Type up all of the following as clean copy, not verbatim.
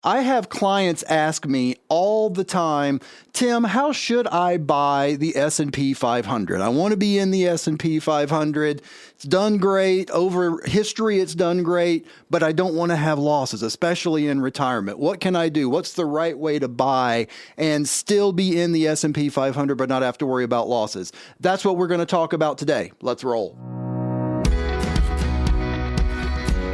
I have clients ask me all the time, Tim, how should I buy the S&P 500? I want to be in the S&P 500. It's done great. Over history, it's done great, but I don't want to have losses, especially in retirement. What can I do? What's the right way to buy and still be in the S&P 500 but not have to worry about losses? That's what we're going to talk about today. Let's roll.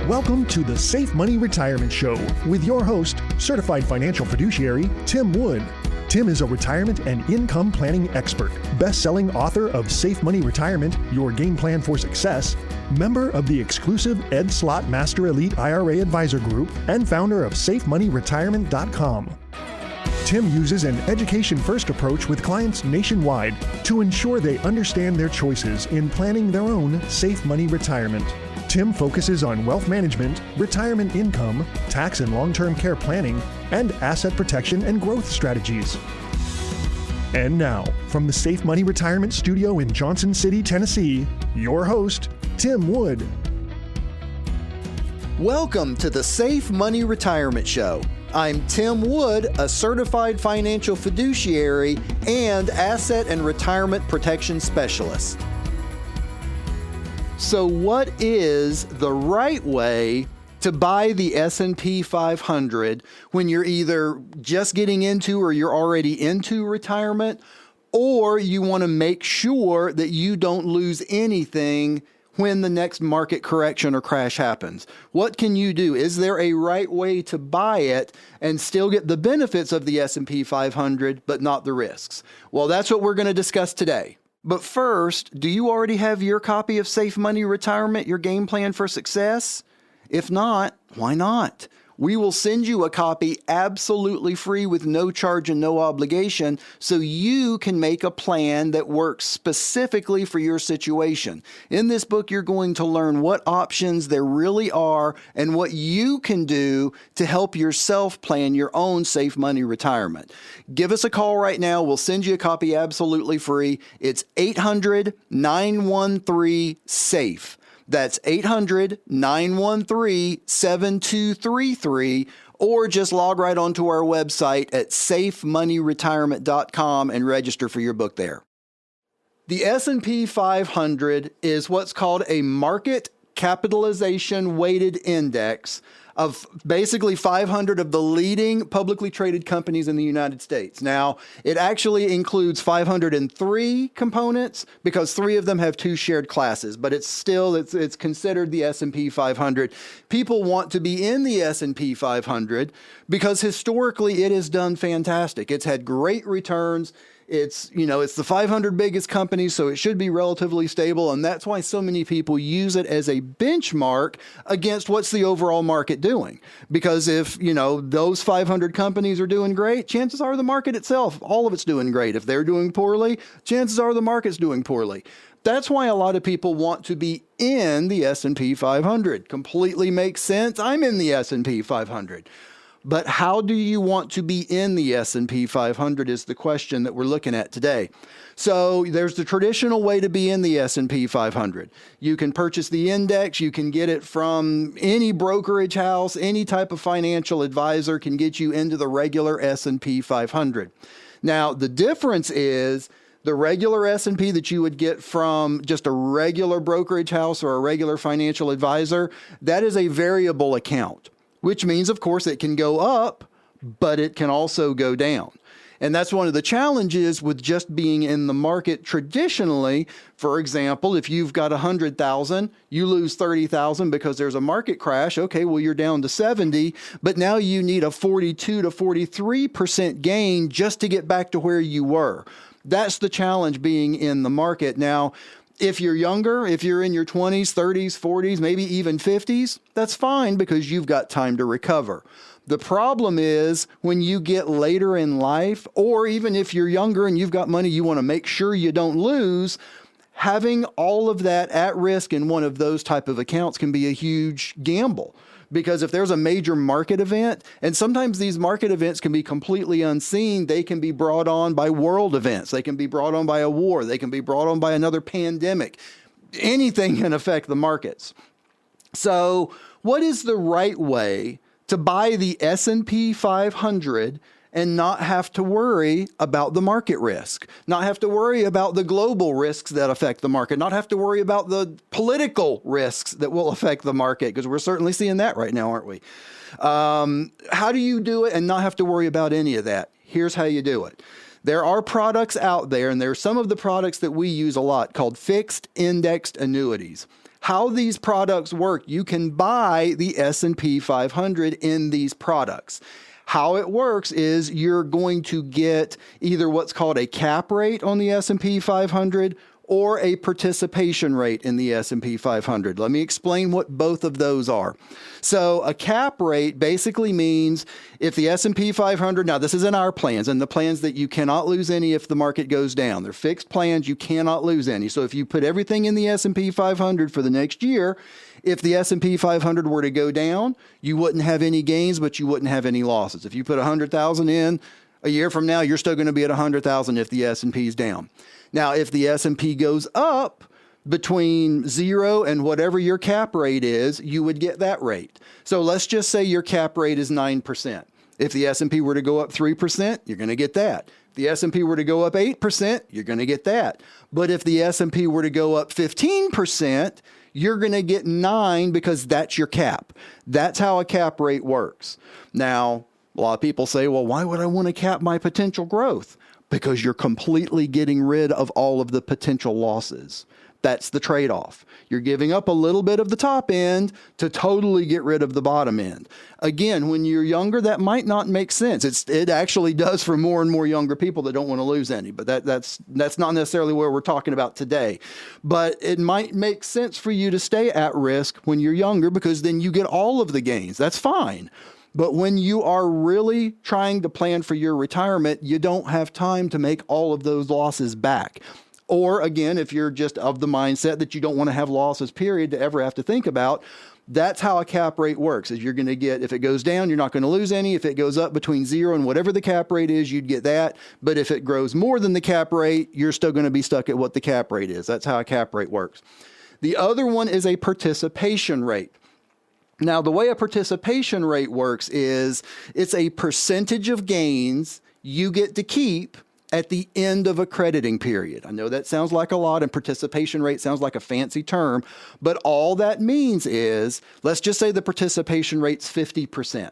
Welcome to the Safe Money Retirement Show with your host, certified financial fiduciary, Tim Wood. Tim is a retirement and income planning expert, best-selling author of Safe Money Retirement, Your Game Plan for Success, member of the exclusive Ed Slott Master Elite IRA Advisor Group, and founder of SafeMoneyRetirement.com. Tim uses an education-first approach with clients nationwide to ensure they understand their choices in planning their own safe money retirement. Tim focuses on wealth management, retirement income, tax and long-term care planning, and asset protection and growth strategies. And now, from the Safe Money Retirement Studio in Johnson City, Tennessee, your host, Tim Wood. Welcome to the Safe Money Retirement Show. I'm Tim Wood, a certified financial fiduciary and asset and retirement protection specialist. So what is the right way to buy the S&P 500 when you're either just getting into or you're already into retirement, or you want to make sure that you don't lose anything when the next market correction or crash happens? What can you do? Is there a right way to buy it and still get the benefits of the S&P 500 but not the risks? Well, that's what we're going to discuss today. But first, do you already have your copy of Safe Money Retirement, Your Game Plan for Success? If not, why not? We will send you a copy absolutely free with no charge and no obligation so you can make a plan that works specifically for your situation. In this book, you're going to learn what options there really are and what you can do to help yourself plan your own safe money retirement. Give us a call right now. We'll send you a copy absolutely free. It's 800-913-SAFE. That's 800-913-7233, or just log right onto our website at safemoneyretirement.com and register for your book there. The S&P 500 is what's called a market capitalization weighted index of basically 500 of the leading publicly traded companies in the United States. Now, it actually includes 503 components because 3 of them have 2 shared classes, but it's considered the S&P 500. People want to be in the S&P 500 because historically it has done fantastic. It's had great returns. It's the 500 biggest companies, so it should be relatively stable, and that's why so many people use it as a benchmark against what's the overall market doing. Because if, those 500 companies are doing great, chances are the market itself, all of it's doing great. If they're doing poorly, chances are the market's doing poorly. That's why a lot of people want to be in the S&P 500. Completely makes sense. I'm in the S&P 500. But how do you want to be in the S&P 500 is the question that we're looking at today. So there's the traditional way to be in the S&P 500. You can purchase the index. You can get it from any brokerage house. Any type of financial advisor can get you into the regular S&P 500. Now, the difference is the regular S&P that you would get from just a regular brokerage house or a regular financial advisor, that is a variable account, which means, of course, it can go up, but it can also go down. And that's one of the challenges with just being in the market traditionally. For example, if you've got 100,000, you lose 30,000 because there's a market crash. Okay, well, you're down to 70, but now you need a 42 to 43% gain just to get back to where you were. That's the challenge being in the market. Now, if you're younger, if you're in your 20s, 30s, 40s, maybe even 50s, that's fine because you've got time to recover. The problem is when you get later in life, or even if you're younger and you've got money you want to make sure you don't lose, having all of that at risk in one of those type of accounts can be a huge gamble. Because if there's a major market event, and sometimes these market events can be completely unseen, they can be brought on by world events. They can be brought on by a war. They can be brought on by another pandemic. Anything can affect the markets. So what is the right way to buy the S&P 500 and not have to worry about the market risk, not have to worry about the global risks that affect the market, not have to worry about the political risks that will affect the market, because we're certainly seeing that right now, aren't we? How do you do it and not have to worry about any of that? Here's how you do it. There are products out there, and there are some of the products that we use a lot called Fixed Indexed Annuities. How these products work, you can buy the S&P 500 in these products. How it works is you're going to get either what's called a cap rate on the S&P 500 or a participation rate in the S&P 500. Let me explain what both of those are. So a cap rate basically means if the S&P 500, now this is in our plans, and the plans that you cannot lose any if the market goes down. They're fixed plans, you cannot lose any. So if you put everything in the S&P 500 for the next year, if the S&P 500 were to go down, you wouldn't have any gains, but you wouldn't have any losses. If you put 100,000 in, a year from now, you're still going to be at 100,000 if the S&P is down. Now, if the S&P goes up between 0 and whatever your cap rate is, you would get that rate. So let's just say your cap rate is 9%. If the S&P were to go up 3%, you're going to get that. If the S&P were to go up 8%, you're going to get that. But if the S&P were to go up 15%, you're going to get 9 because that's your cap. That's how a cap rate works. Now, a lot of people say, well, why would I want to cap my potential growth? Because you're completely getting rid of all of the potential losses. That's the trade-off. You're giving up a little bit of the top end to totally get rid of the bottom end. Again, when you're younger, that might not make sense. It actually does for more and more younger people that don't want to lose any, but that's not necessarily where we're talking about today. But it might make sense for you to stay at risk when you're younger, because then you get all of the gains. That's fine. But when you are really trying to plan for your retirement, you don't have time to make all of those losses back. Or again, if you're just of the mindset that you don't want to have losses, period, to ever have to think about, that's how a cap rate works. Is you're going to get, if it goes down, you're not going to lose any. If it goes up between 0 and whatever the cap rate is, you'd get that. But if it grows more than the cap rate, you're still going to be stuck at what the cap rate is. That's how a cap rate works. The other one is a participation rate. Now, the way a participation rate works is it's a percentage of gains you get to keep at the end of a crediting period. I know that sounds like a lot, and participation rate sounds like a fancy term, but all that means is, let's just say the participation rate's 50%.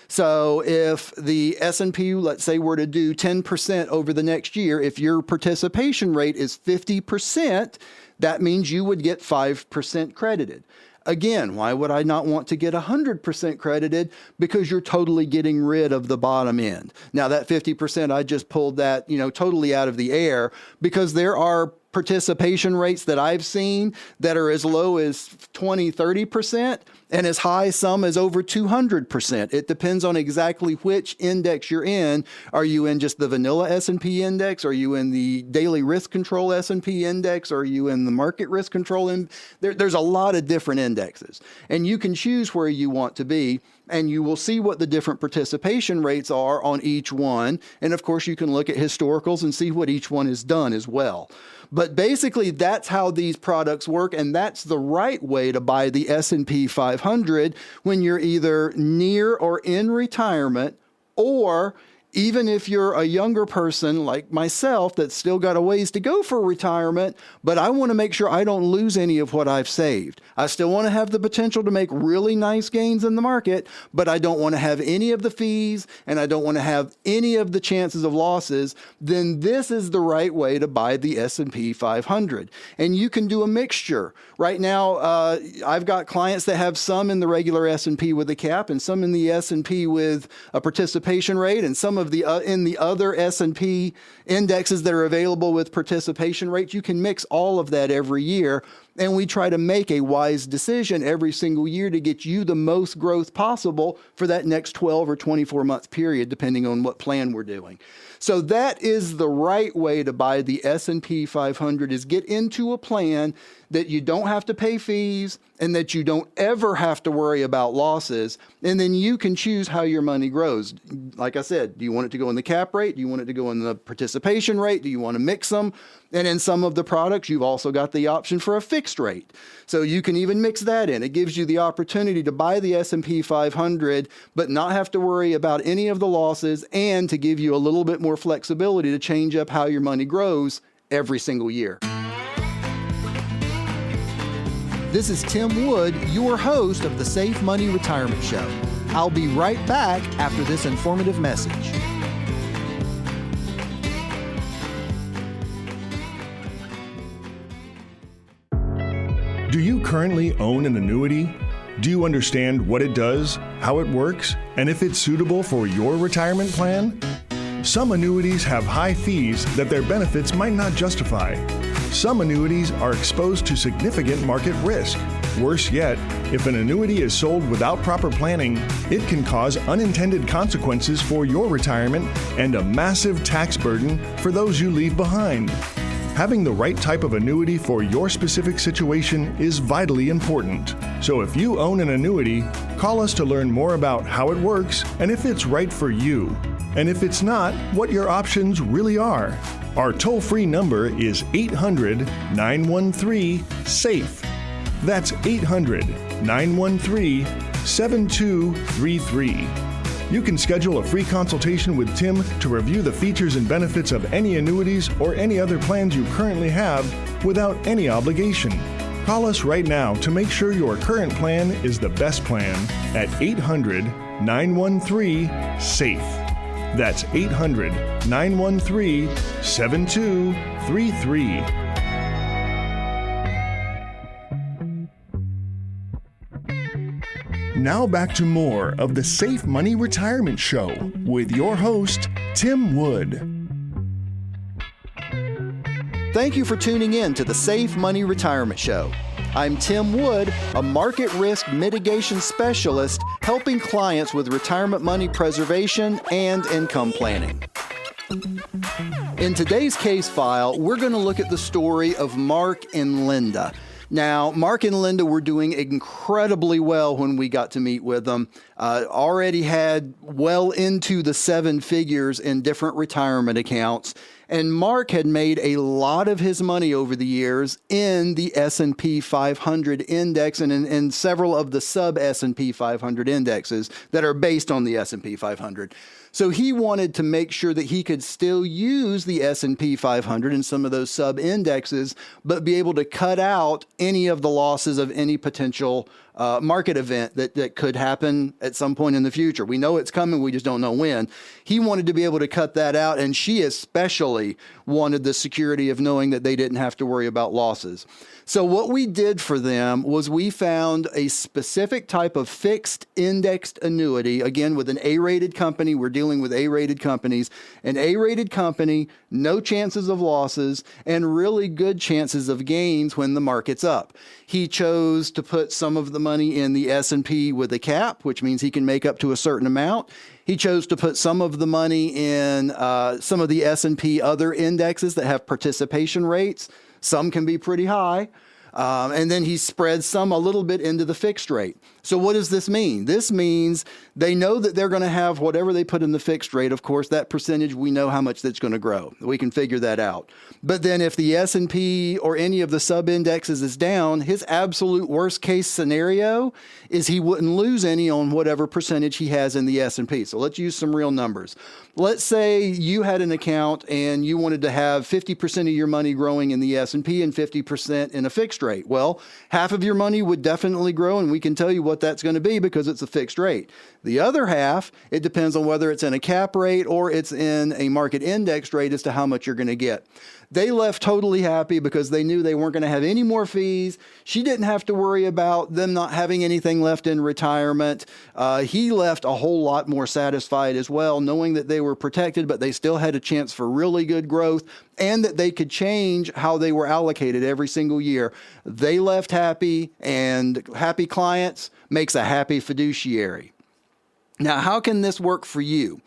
So if the S&P, let's say, were to do 10% over the next year, if your participation rate is 50%, that means you would get 5% credited. Again, why would I not want to get 100% credited? Because you're totally getting rid of the bottom end. Now that 50%, I just pulled that, totally out of the air, because there are participation rates that I've seen that are as low as 20, 30%, and as high some as over 200%. It depends on exactly which index you're in. Are you in just the vanilla S&P index? Are you in the daily risk control S&P index? Are you in the market risk control? There's a lot of different indexes, and you can choose where you want to be, and you will see what the different participation rates are on each one. And of course, you can look at historicals and see what each one has done as well. But basically, that's how these products work, and that's the right way to buy the S&P 500 when you're either near or in retirement, or even if you're a younger person like myself that's still got a ways to go for retirement, but I want to make sure I don't lose any of what I've saved. I still want to have the potential to make really nice gains in the market, but I don't want to have any of the fees, and I don't want to have any of the chances of losses. Then this is the right way to buy the S&P 500. And you can do a mixture. Right now, I've got clients that have some in the regular S&P with a cap, and some in the S&P with a participation rate, and some of the in the other S&P indexes that are available with participation rates. You can mix all of that every year, and we try to make a wise decision every single year to get you the most growth possible for that next 12 or 24 month period, depending on what plan we're doing. So that is the right way to buy the S&P 500, is get into a plan that you don't have to pay fees and that you don't ever have to worry about losses. And then you can choose how your money grows. Like I said, do you want it to go in the cap rate? Do you want it to go in the participation rate? Do you want to mix them? And in some of the products, you've also got the option for a fixed fixed rate. So you can even mix that in. It gives you the opportunity to buy the S&P 500, but not have to worry about any of the losses, and to give you a little bit more flexibility to change up how your money grows every single year. This is Tim Wood, your host of the Safe Money Retirement Show. I'll be right back after this informative message. Do you currently own an annuity? Do you understand what it does, how it works, and if it's suitable for your retirement plan? Some annuities have high fees that their benefits might not justify. Some annuities are exposed to significant market risk. Worse yet, if an annuity is sold without proper planning, it can cause unintended consequences for your retirement and a massive tax burden for those you leave behind. Having the right type of annuity for your specific situation is vitally important. So if you own an annuity, call us to learn more about how it works and if it's right for you. And if it's not, what your options really are. Our toll-free number is 800-913-SAFE. That's 800-913-7233. You can schedule a free consultation with Tim to review the features and benefits of any annuities or any other plans you currently have without any obligation. Call us right now to make sure your current plan is the best plan at 800-913-SAFE. That's 800-913-7233. Now back to more of the Safe Money Retirement Show with your host, Tim Wood. Thank you for tuning in to the Safe Money Retirement Show. I'm Tim Wood, a market risk mitigation specialist helping clients with retirement money preservation and income planning. In today's case file, we're going to look at the story of Mark and Linda. Now, Mark and Linda were doing incredibly well when we got to meet with them. Already had well into the seven figures in different retirement accounts. And Mark had made a lot of his money over the years in the S&P 500 index and in several of the sub S&P 500 indexes that are based on the S&P 500. So he wanted to make sure that he could still use the S&P 500 and some of those sub indexes, but be able to cut out any of the losses of any potential market event that could happen at some point in the future. We know it's coming, we just don't know when. He wanted to be able to cut that out, and she especially wanted the security of knowing that they didn't have to worry about losses. So what we did for them was we found a specific type of fixed indexed annuity, again with an A-rated company. We're dealing with A-rated companies. An A-rated company, no chances of losses, and really good chances of gains when the market's up. He chose to put some of the money in the S&P with a cap, which means he can make up to a certain amount. He chose to put some of the money in some of the S&P other indexes that have participation rates. Some can be pretty high. And then he spread some a little bit into the fixed rate. So what does this mean? This means they know that they're going to have whatever they put in the fixed rate. Of course, that percentage, we know how much that's going to grow. We can figure that out. But then if the S&P or any of the sub-indexes is down, his absolute worst case scenario is he wouldn't lose any on whatever percentage he has in the S&P. So let's use some real numbers. Let's say you had an account and you wanted to have 50% of your money growing in the S&P and 50% in a fixed rate. Well, half of your money would definitely grow, and we can tell you what that's going to be because it's a fixed rate. The other half, it depends on whether it's in a cap rate or it's in a market indexed rate as to how much you're going to get. They left totally happy because they knew they weren't going to have any more fees. She didn't have to worry about them not having anything left in retirement. He left a whole lot more satisfied as well, knowing that they were protected, but they still had a chance for really good growth and that they could change how they were allocated every single year. They left happy, and happy clients makes a happy fiduciary. Now, how can this work for you?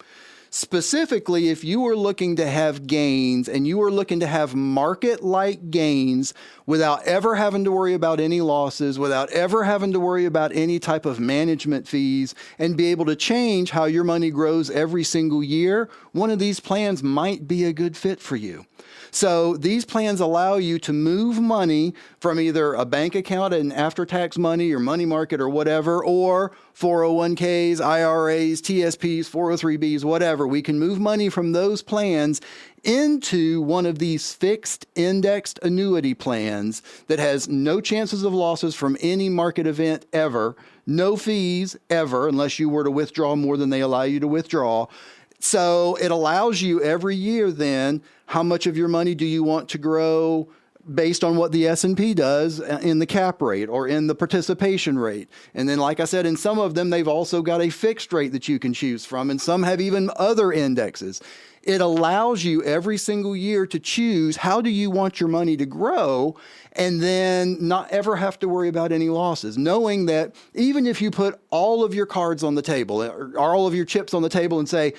Specifically, if you are looking to have gains and you are looking to have market-like gains without ever having to worry about any losses, without ever having to worry about any type of management fees, and be able to change how your money grows every single year, one of these plans might be a good fit for you. So these plans allow you to move money from either a bank account and after-tax money or money market or whatever, or 401ks, IRAs, TSPs, 403bs, whatever. We can move money from those plans into one of these fixed indexed annuity plans that has no chances of losses from any market event ever, no fees ever, unless you were to withdraw more than they allow you to withdraw. So it allows you every year then, how much of your money do you want to grow based on what the S&P does in the cap rate or in the participation rate. And then, like I said, in some of them, they've also got a fixed rate that you can choose from, and some have even other indexes. It allows you every single year to choose how do you want your money to grow, and then not ever have to worry about any losses, knowing that even if you put all of your cards on the table or all of your chips on the table and say,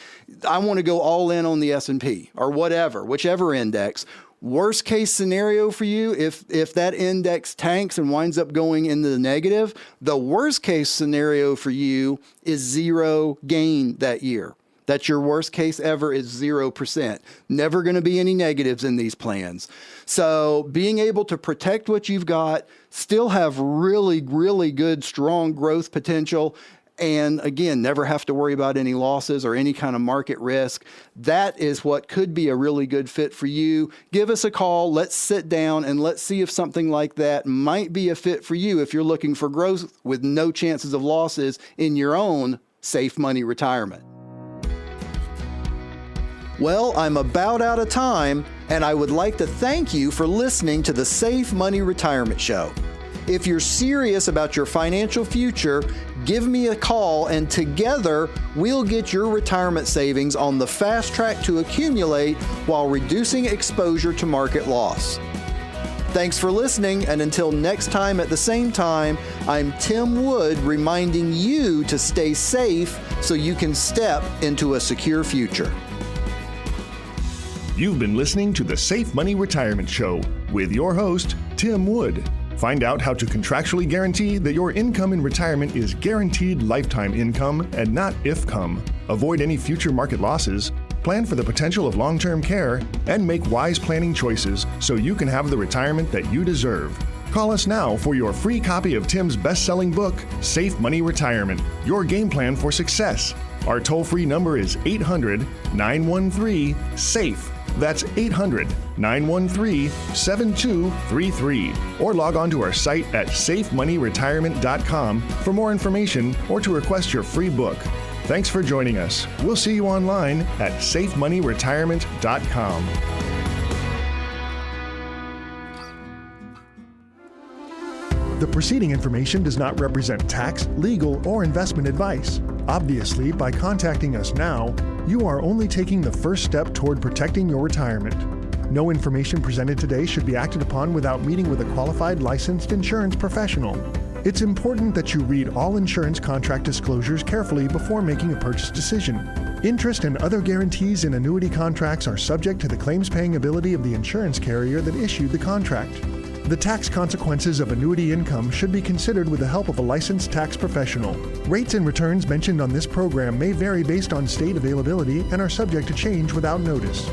I want to go all in on the S&P or whatever, whichever index, worst case scenario for you, if that index tanks and winds up going into the negative, the worst case scenario for you is zero gain that year. That's your worst case ever is 0%. Never going to be any negatives in these plans. So being able to protect what you've got, still have really, really good, strong growth potential, and again, never have to worry about any losses or any kind of market risk. That is what could be a really good fit for you. Give us a call. Let's sit down and let's see if something like that might be a fit for you if you're looking for growth with no chances of losses in your own safe money retirement. Well, I'm about out of time, and I would like to thank you for listening to the Safe Money Retirement Show. If you're serious about your financial future, give me a call, and together we'll get your retirement savings on the fast track to accumulate while reducing exposure to market loss. Thanks for listening, and until next time at the same time, I'm Tim Wood reminding you to stay safe so you can step into a secure future. You've been listening to the Safe Money Retirement Show with your host, Tim Wood. Find out how to contractually guarantee that your income in retirement is guaranteed lifetime income and not if-come. Avoid any future market losses, plan for the potential of long-term care, and make wise planning choices so you can have the retirement that you deserve. Call us now for your free copy of Tim's best-selling book, Safe Money Retirement, Your Game Plan for Success. Our toll-free number is 800-913-SAFE. That's 800-913-7233. Or log on to our site at safemoneyretirement.com for more information or to request your free book. Thanks for joining us. We'll see you online at safemoneyretirement.com. The preceding information does not represent tax, legal, or investment advice. Obviously, by contacting us now, you are only taking the first step toward protecting your retirement. No information presented today should be acted upon without meeting with a qualified licensed insurance professional. It's important that you read all insurance contract disclosures carefully before making a purchase decision. Interest and other guarantees in annuity contracts are subject to the claims-paying ability of the insurance carrier that issued the contract. The tax consequences of annuity income should be considered with the help of a licensed tax professional. Rates and returns mentioned on this program may vary based on state availability and are subject to change without notice.